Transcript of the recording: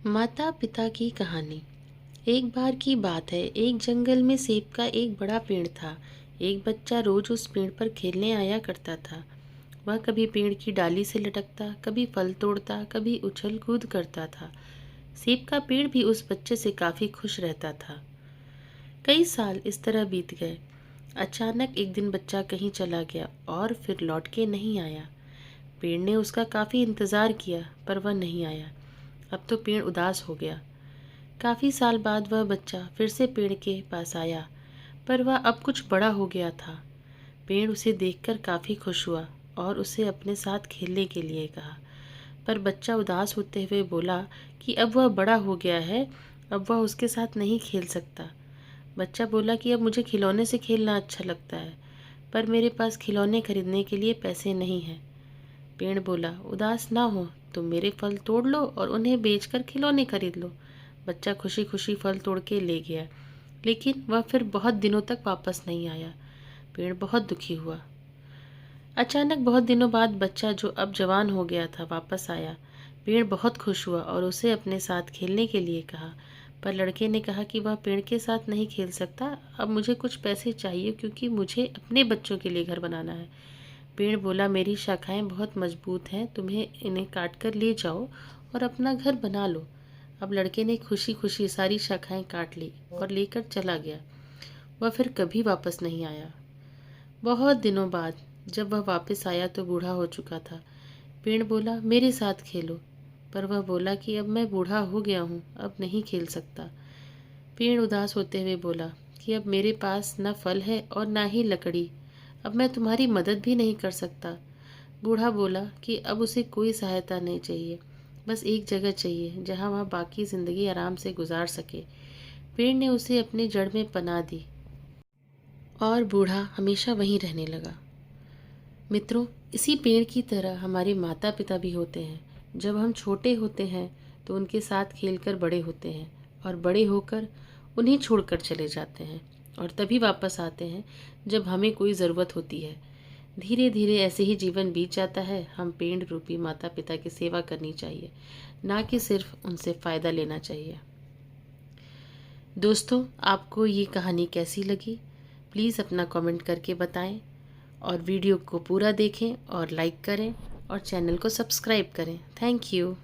माता पिता की कहानी। एक बार की बात है, एक जंगल में सेब का एक बड़ा पेड़ था। एक बच्चा रोज उस पेड़ पर खेलने आया करता था। वह कभी पेड़ की डाली से लटकता, कभी फल तोड़ता, कभी उछल कूद करता था। सेब का पेड़ भी उस बच्चे से काफी खुश रहता था। कई साल इस तरह बीत गए। अचानक एक दिन बच्चा कहीं चला गया और फिर लौट के नहीं आया। पेड़ ने उसका काफी इंतजार किया, पर वह नहीं आया। अब तो पेड़ उदास हो गया। काफी साल बाद वह बच्चा फिर से पेड़ के पास आया, पर वह अब कुछ बड़ा हो गया था। पेड़ उसे देखकर काफी खुश हुआ और उसे अपने साथ खेलने के लिए कहा। पर बच्चा उदास होते हुए बोला कि अब वह बड़ा हो गया है, अब वह उसके साथ नहीं खेल सकता। बच्चा बोला कि अब मुझे खिलौने से खेलना अच्छा लगता है, पर मेरे पास खिलौने खरीदने के लिए पैसे नहीं हैं। पेड़ बोला, उदास ना हो, तुम मेरे फल तोड़ लो और उन्हें बेचकर खिलौने खरीद लो। बच्चा खुशी खुशी फल तोड़ के ले गया, लेकिन वह फिर बहुत दिनों तक वापस नहीं आया। पेड़ बहुत दुखी हुआ। अचानक बहुत दिनों बाद बच्चा, जो अब जवान हो गया था, वापस आया। पेड़ बहुत खुश हुआ और उसे अपने साथ खेलने के लिए कहा, पर लड़के ने कहा कि वह पेड़ के साथ नहीं खेल सकता। अब मुझे कुछ पैसे चाहिए, क्योंकि मुझे अपने बच्चों के लिए घर बनाना है। पेड़ बोला, मेरी शाखाएं बहुत मजबूत हैं, तुम्हें इन्हें काट कर ले जाओ और अपना घर बना लो। अब लड़के ने खुशी खुशी सारी शाखाएं काट ली और लेकर चला गया। वह फिर कभी वापस नहीं आया। बहुत दिनों बाद जब वह वापस आया तो बूढ़ा हो चुका था। पेड़ बोला, मेरे साथ खेलो, पर वह बोला कि अब मैं बूढ़ा हो गया हूँ, अब नहीं खेल सकता। पेड़ उदास होते हुए बोला कि अब मेरे पास न फल है और ना ही लकड़ी, अब मैं तुम्हारी मदद भी नहीं कर सकता। बूढ़ा बोला कि अब उसे कोई सहायता नहीं चाहिए, बस एक जगह चाहिए जहाँ वह बाकी जिंदगी आराम से गुजार सके। पेड़ ने उसे अपनी जड़ में पनाह दी और बूढ़ा हमेशा वहीं रहने लगा। मित्रों, इसी पेड़ की तरह हमारे माता पिता भी होते हैं। जब हम छोटे होते हैं तो उनके साथ खेलकर बड़े होते हैं, और बड़े होकर उन्हें छोड़कर चले जाते हैं, और तभी वापस आते हैं जब हमें कोई ज़रूरत होती है। धीरे धीरे ऐसे ही जीवन बीत जाता है। हम पेड़ रूपी माता पिता की सेवा करनी चाहिए, ना कि सिर्फ उनसे फ़ायदा लेना चाहिए। दोस्तों, आपको ये कहानी कैसी लगी? प्लीज़ अपना कमेंट करके बताएं, और वीडियो को पूरा देखें और लाइक करें और चैनल को सब्सक्राइब करें। Thank you.